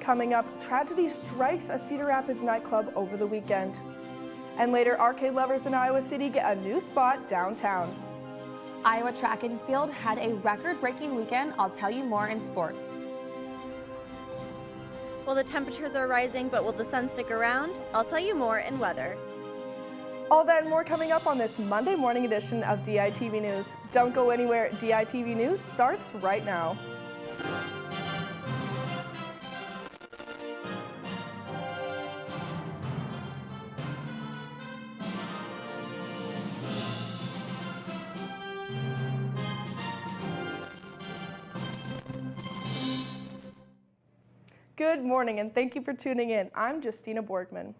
Coming up, tragedy strikes a Cedar Rapids nightclub over the weekend. And later, arcade lovers in Iowa City get a new spot downtown. Iowa track and field had a record-breaking weekend. I'll tell you more in sports. Well, the temperatures are rising, but will the sun stick around? I'll tell you more in weather. All that and more coming up on this Monday morning edition of DITV News. Don't go anywhere. DITV News starts right now. Good morning and thank you for tuning in. I'm Justina Borgman.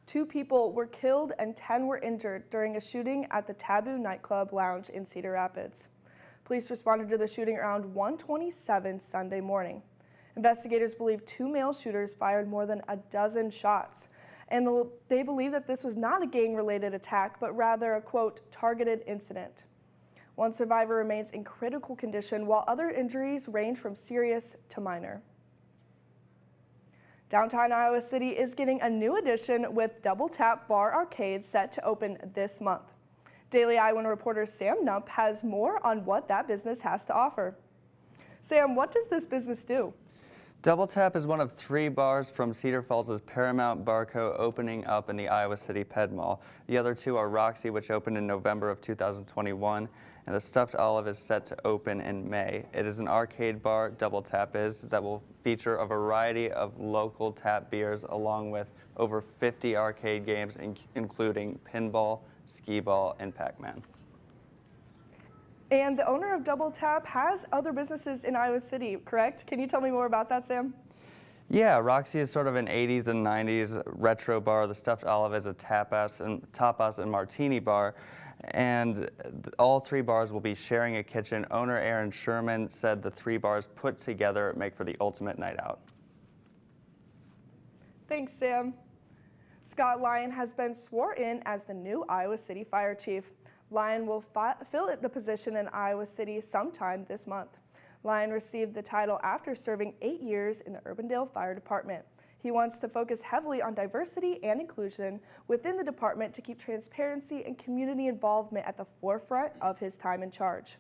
2 people were killed and 10 were injured during a shooting at the Taboo nightclub lounge in Cedar Rapids. Police responded to the shooting around 1:27 Sunday morning. Investigators believe 2 male shooters fired more than a dozen shots, and they believe that this was not a gang-related attack, but rather a, quote, targeted incident. One survivor remains in critical condition, while other injuries range from serious to minor. Downtown Iowa City is getting a new addition with Double Tap Bar Arcade set to open this month. Daily Iowan reporter Sam Nump has more on what that business has to offer. Sam, what does this business do? Double Tap is one of 3 bars from Cedar Falls' Paramount Bar Co. opening up in the Iowa City Ped Mall. The other 2 are Roxy, which opened in November of 2021, and the Stuffed Olive is set to open in May. It is an arcade bar, Double Tap is, that will feature a variety of local tap beers along with over 50 arcade games, including pinball, skee-ball, and Pac-Man. And the owner of Double Tap has other businesses in Iowa City, correct? Can you tell me more about that, Sam? Yeah, Roxy is sort of an 80s and 90s retro bar. The Stuffed Olive is a tapas and martini bar. And all 3 bars will be sharing a kitchen. Owner Aaron Sherman said the 3 bars put together make for the ultimate night out. Thanks, Sam. Scott Lyon has been sworn in as the new Iowa City Fire Chief. Lyon will fill the position in Iowa City sometime this month. Lyon received the title after serving 8 years in the Urbandale Fire Department. He wants to focus heavily on diversity and inclusion within the department to keep transparency and community involvement at the forefront of his time in charge.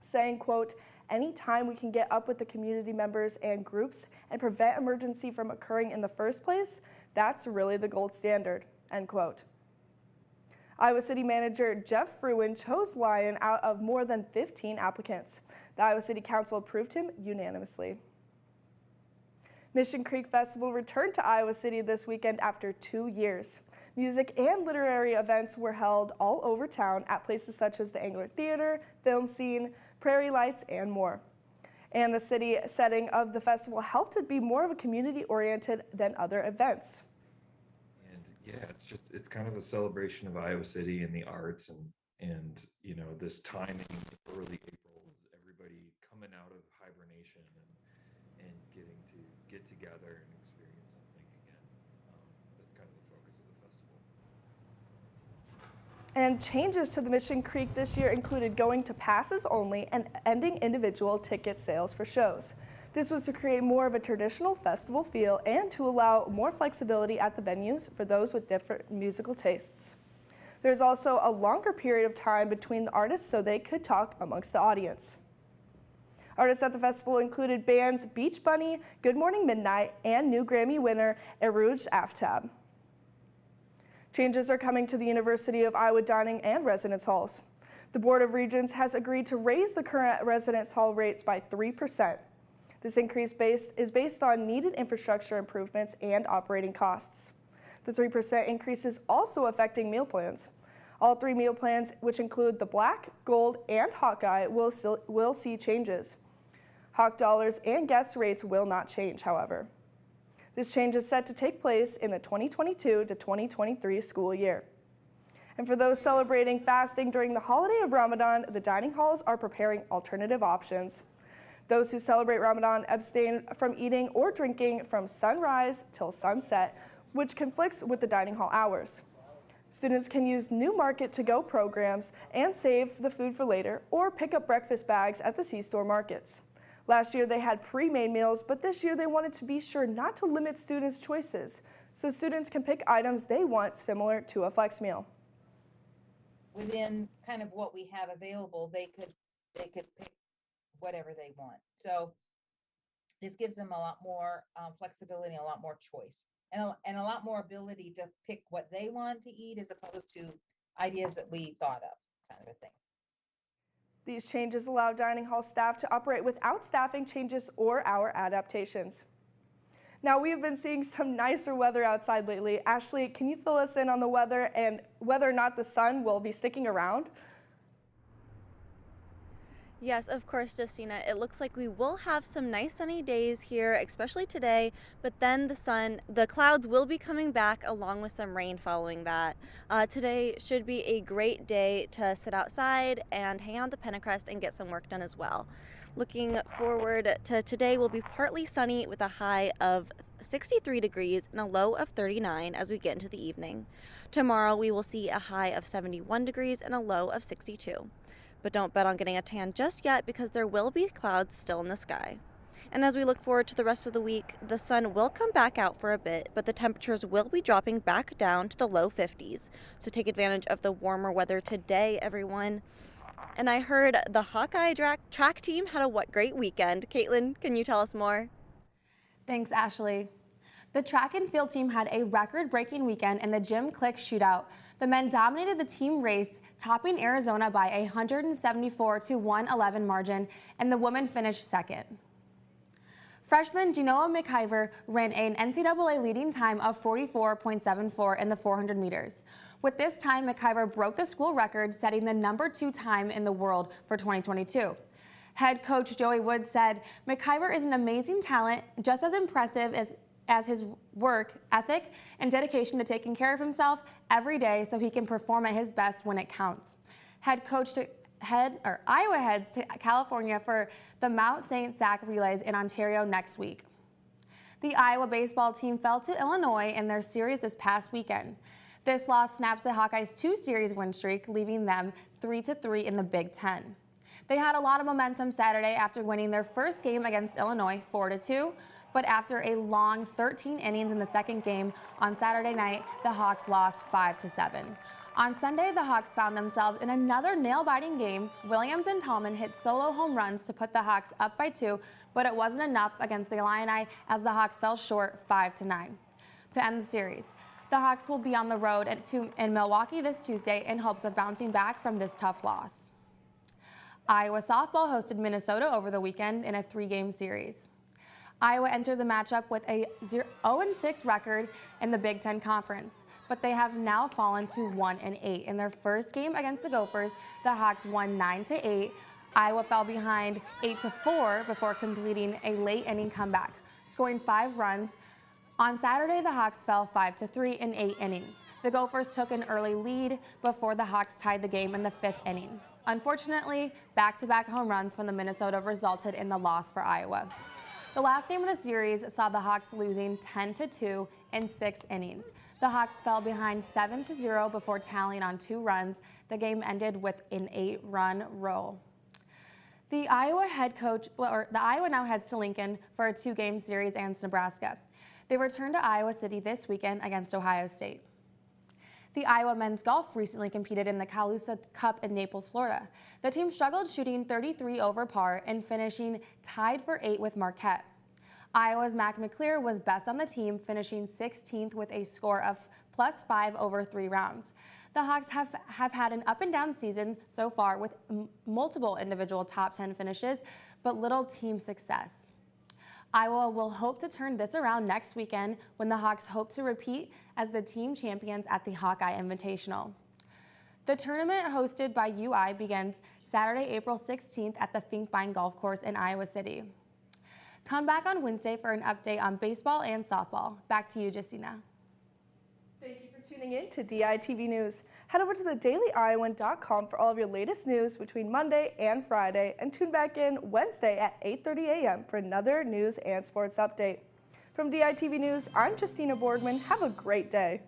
Saying, quote, anytime we can get up with the community members and groups and prevent emergency from occurring in the first place, that's really the gold standard, end quote. Iowa City Manager Jeff Fruin chose Lyon out of more than 15 applicants. The Iowa City Council approved him unanimously. Mission Creek Festival returned to Iowa City this weekend after 2 years. Music and literary events were held all over town at places such as the Angler Theater, Film Scene, Prairie Lights, and more. And the city setting of the festival helped it be more of a community-oriented than other events. And yeah, it's kind of a celebration of Iowa City and the arts and you know, this timing in early April is everybody coming out of hibernation and getting to get together and experience something again. That's kind of the focus of the festival. And changes to the Mission Creek this year included going to passes only and ending individual ticket sales for shows. This was to create more of a traditional festival feel and to allow more flexibility at the venues for those with different musical tastes. There's also a longer period of time between the artists so they could talk amongst the audience. Artists at the festival included bands Beach Bunny, Good Morning Midnight, and new Grammy winner Eruj Aftab. Changes are coming to the University of Iowa dining and residence halls. The Board of Regents has agreed to raise the current residence hall rates by 3%. This increase is based on needed infrastructure improvements and operating costs. The 3% increase is also affecting meal plans. All 3 meal plans, which include the Black, Gold, and Hawkeye, will see changes. Hawk dollars and guest rates will not change, however. This change is set to take place in the 2022 to 2023 school year. And for those celebrating fasting during the holiday of Ramadan, the dining halls are preparing alternative options. Those who celebrate Ramadan abstain from eating or drinking from sunrise till sunset, which conflicts with the dining hall hours. Students can use new market to-go programs and save the food for later or pick up breakfast bags at the C-store markets. Last year they had pre-made meals, but this year they wanted to be sure not to limit students' choices, so students can pick items they want similar to a flex meal. Within kind of what we have available, they could pick whatever they want. So this gives them a lot more flexibility, a lot more choice, and a lot more ability to pick what they want to eat as opposed to ideas that we thought of, kind of a thing. These changes allow dining hall staff to operate without staffing changes or hour adaptations. Now, we have been seeing some nicer weather outside lately. Ashley, can you fill us in on the weather and whether or not the sun will be sticking around? Yes, of course, Justina. It looks like we will have some nice sunny days here, especially today, but then the clouds will be coming back along with some rain following that. Today should be a great day to sit outside and hang out the Pentecrest and get some work done as well. Looking forward to today will be partly sunny with a high of 63 degrees and a low of 39 as we get into the evening. Tomorrow we will see a high of 71 degrees and a low of 62. But don't bet on getting a tan just yet because there will be clouds still in the sky. And as we look forward to the rest of the week, the sun will come back out for a bit, but the temperatures will be dropping back down to the low 50s. So take advantage of the warmer weather today, everyone. And I heard the Hawkeye track team had a great weekend. Caitlin, can you tell us more? Thanks, Ashley. The track and field team had a record-breaking weekend in the Gym Click Shootout. The men dominated the team race, topping Arizona by a 174-111 margin, and the women finished second. Freshman Genoa McIver ran an NCAA leading time of 44.74 in the 400 meters. With this time, McIver broke the school record, setting the #2 time in the world for 2022. Head coach Joey Wood said, McIver is an amazing talent, just as impressive as his work ethic and dedication to taking care of himself every day so he can perform at his best when it counts. Iowa heads to California for the Mount St. Sac Relays in Ontario next week. The Iowa baseball team fell to Illinois in their series this past weekend. This loss snaps the Hawkeyes' 2-series win streak, leaving them 3-3 in the Big Ten. They had a lot of momentum Saturday after winning their first game against Illinois 4-2, but after a long 13 innings in the second game on Saturday night, the Hawks lost 5-7. On Sunday, the Hawks found themselves in another nail-biting game. Williams and Tallman hit solo home runs to put the Hawks up by 2, but it wasn't enough against the Illini as the Hawks fell short 5-9 to end the series. The Hawks will be on the road in Milwaukee this Tuesday in hopes of bouncing back from this tough loss. Iowa softball hosted Minnesota over the weekend in a 3-game series. Iowa entered the matchup with a 0-6 record in the Big Ten Conference, but they have now fallen to 1-8. In their first game against the Gophers, the Hawks won 9-8. Iowa fell behind 8-4 before completing a late inning comeback, scoring 5 runs. On Saturday, the Hawks fell 5-3 in 8 innings. The Gophers took an early lead before the Hawks tied the game in the 5th inning. Unfortunately, back-to-back home runs from the Minnesota resulted in the loss for Iowa. The last game of the series saw the Hawks losing 10-2 in 6 innings. The Hawks fell behind 7-0 before tallying on 2 runs. The game ended with an 8-run roll. The Iowa now heads to Lincoln for a 2-game series against Nebraska. They return to Iowa City this weekend against Ohio State. The Iowa men's golf recently competed in the Calusa Cup in Naples, Florida. The team struggled shooting 33 over par and finishing tied for 8 with Marquette. Iowa's Mac McClear was best on the team, finishing 16th with a score of +5 over 3 rounds. The Hawks have had an up-and-down season so far with multiple individual top 10 finishes, but little team success. Iowa will hope to turn this around next weekend when the Hawks hope to repeat as the team champions at the Hawkeye Invitational. The tournament hosted by UI begins Saturday, April 16th at the Finkbein Golf Course in Iowa City. Come back on Wednesday for an update on baseball and softball. Back to you, Justina. Thank you for tuning in to DITV News. Head over to thedailyiowan.com for all of your latest news between Monday and Friday, and tune back in Wednesday at 8:30 a.m. for another news and sports update. From DITV News, I'm Justina Borgman. Have a great day.